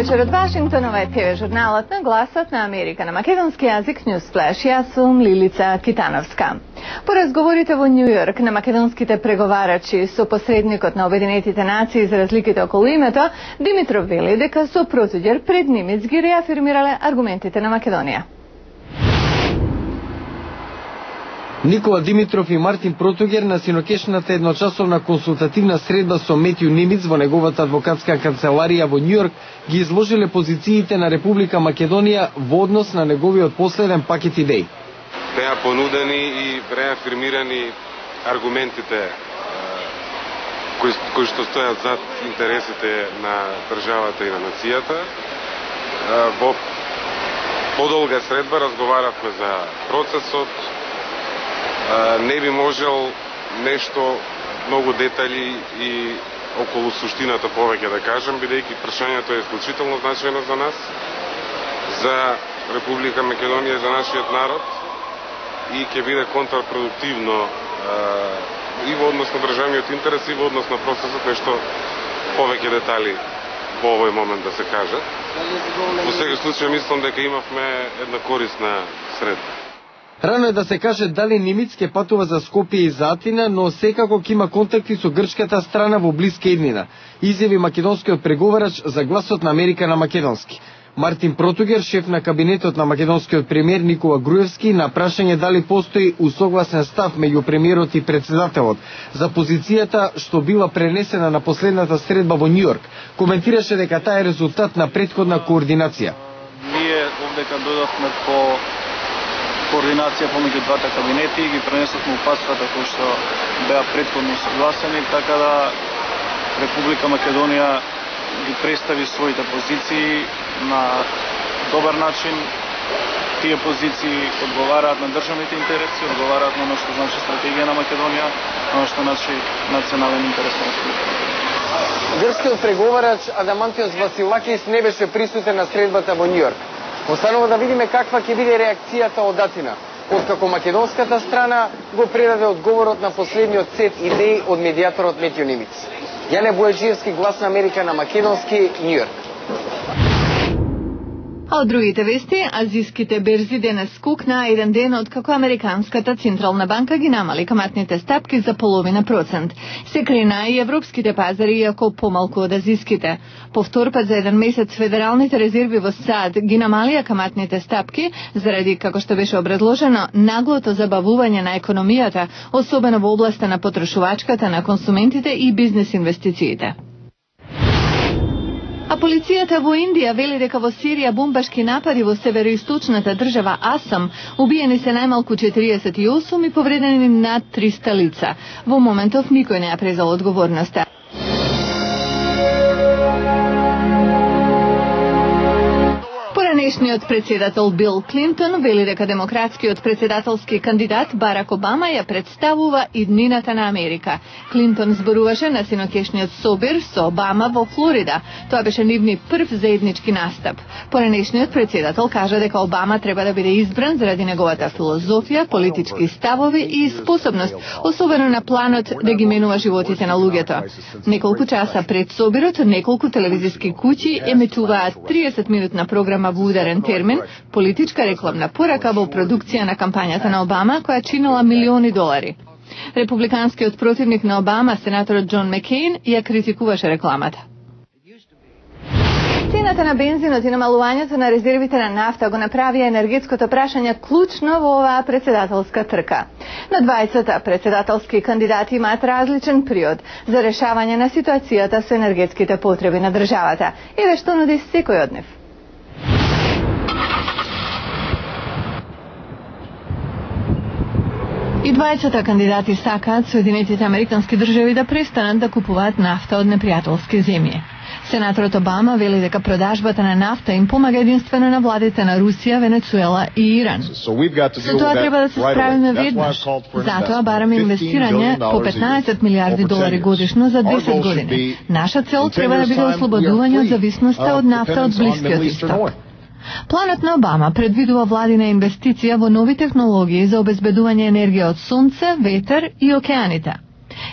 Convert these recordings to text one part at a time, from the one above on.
вечер од Вашингтон, ова е ТВ журналот на Гласот на Америка на македонски јазик Newsflash. Јас сум Лилица Китановска. По разговорите во Нью Йорк на македонските преговарачи со посредникот на Обединетите нации за разликите околу името, Димитров вели дека со Протуѓер пред Нимиц ги реафирмирале аргументите на Македонија. Никола Димитров и Мартин Протуѓер на синокешната едночасовна консултативна средба со Метју Нимиц во неговата адвокатска канцеларија во Њујорк ги изложиле позициите на Република Македонија во однос на неговиот последен пакет идеи. Беа понудени и реафирмирани аргументите кои што стојат зад интересите на државата и на нацијата. Во подолга средба разговаравме за процесот. Не би можел нешто многу детали и околу суштината повеќе да кажам, бидејќи прашањето е исклучително значајно за нас, за Република Македонија, за нашиот народ и ќе биде контрпродуктивно и во однос на државниот интерес и во однос на процесот, нешто повеќе детали во овој момент да се кажат. Во секој случај мислам дека имавме една корисна средба. Рано е да се каже дали Нимиц ќе патува за Скопје и за Атина, но секако ќе има контакти со грчката страна во блиска иднина, изјави македонскиот преговарач за Гласот на Америка на македонски. Мартин Протуѓер, шеф на кабинетот на македонскиот премиер Никола Груевски, на прашање дали постои усогласен став меѓу премиерот и председателот за позицијата што била пренесена на последната средба во Њујорк, коментираше дека таа е резултат на претходна координација. Ние овдека дојдовме по координација помеѓу двата кабинети и ги пренесовме упатствата кои што беа претходно согласени, така да Република Македонија ги представи своите позиции на добар начин. Тие позиции одговараат на државните интереси, одговараат на оно што значи стратегија на Македонија, на оно што значи национален интерес на Република Македонија. Грчкиот преговарач Адамантиос Василакис не беше присутен на средбата во Њујорк. Останува да видиме каква ќе биде реакцијата од Атина, откако македонската страна го предаде одговорот на последниот сет идеи од медијаторот Метју Нимиц. Јане Бојаджиевски, Глас на Америка на македонски, Њујорк. А од другите вести, азиските берзи денес скукнаа еден ден откако Американската централна банка ги намали каматните стапки за половина процент. Се крена и европските пазари, иако помалку од азиските. По втор пат за еден месец федералните резерви во САД ги намалија каматните стапки заради, како што беше образложено, наглото забавување на економијата, особено во областа на потрошувачката, на консументите и бизнес инвестициите. А полицијата во Индија вели дека во Сирија бомбашки напади во североисточната држава Асам убиени се најмалку 48 и повредени над 300 лица. Во моментов никој не ја презал одговорноста. Поранешниот председател Бил Клинтон вели дека демократскиот председателски кандидат Барак Обама ја представува иднината на Америка. Клинтон зборуваше на синокешниот собир со Обама во Флорида. Тоа беше нивни прв заеднички настап. Поранешниот председател кажа дека Обама треба да биде избран заради неговата филозофија, политички ставови и способност, особено на планот да ги менува животите на луѓето. Неколку часа пред собирот, неколку телевизиски куќи емитуваат 30-минутна програма во ударен термин, политичка рекламна порака во продукција на кампањата на Обама, која чинела милиони долари. Републиканскиот противник на Обама, сенаторот Џон Маккейн, ја критикуваше рекламата. Цената на бензинот и намалувањето на резервите на нафта го направија енергетското прашање клучно во оваа председателска трка. На 20 председателски кандидати имаат различен приод за решавање на ситуацијата со енергетските потреби на државата. Еве што нуди секој од нив. И двајцата кандидати сакаат Соединетите Американски држави да престанат да купуваат нафта од непријателски земји. Сенаторот Обама вели дека продажбата на нафта им помага единствено на владите на Русија, Венецуела и Иран. Со тоа треба да се справиме веднаш. Затоа бараме инвестирање по 15 милиарди долари годишно за 10 години. Наша цел треба да биде ослободување од зависноста од нафта од Блискиот исток. Планот на Обама предвидува владина инвестиција во нови технологии за обезбедување енергија од сонце, ветер и океаните.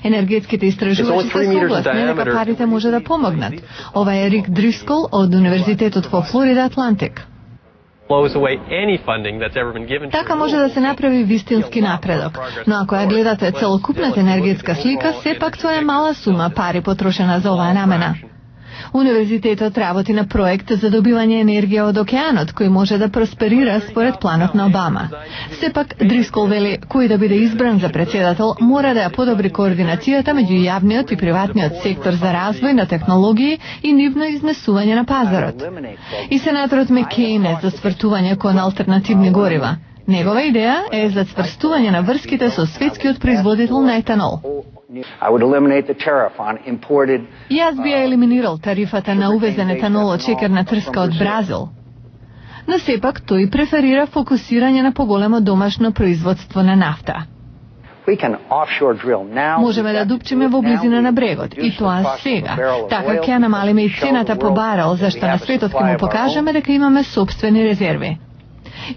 Енергетските истражувачи се согласни дека парите може да помогнат. Ова е Рик Дрискол од Универзитетот во Флорида Атлантик. Така може да се направи вистински напредок, но ако ја гледате целокупната енергетска слика, сепак тоа е мала сума пари потрошена за оваа намена. Универзитетот работи на проект за добивање енергија од океанот, кој може да просперира според планот на Обама. Сепак, Дрискол вели, кој да биде избран за председател, мора да ја подобри координацијата меѓу јавниот и приватниот сектор за развој на технологии и нивно изнесување на пазарот. И сенаторот Маккейн е за свртување кон алтернативни горива. Негова идеја е за цврстување на врските со светскиот производител на етанол. Јас би ја елиминирал тарифата на увезен етанол од шекерна трска од Бразил. Но сепак тој преферира фокусирање на поголемо домашно производство на нафта. Можеме да дупчиме во близина на брегот, и тоа сега. Така ќе намалиме и цената по барел, зашто на светот ќе му покажеме дека имаме собствени резерви.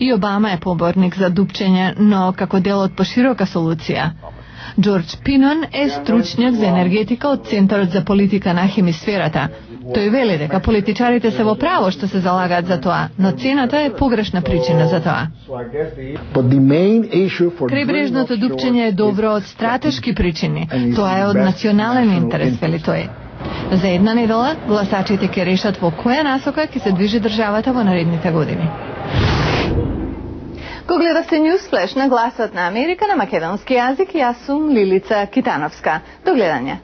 И Обама е поборник за дупчење, но како дел од поширока солуција. Джордж Пинон е стручњак за енергетика од Центарот за политика на хемисферата. Тој вели дека политичарите се во право што се залагаат за тоа, но цената е погрешна причина за тоа. Крајбрежното дупчење е добро од стратешки причини. Тоа е од национален интерес, вели тој. За една недела гласачите ќе решат во која насока ќе се движи државата во наредните години. Го гледавте Newsflash на Гласот на Америка на македонски јазик, јас сум Лилица Китановска. До гледање.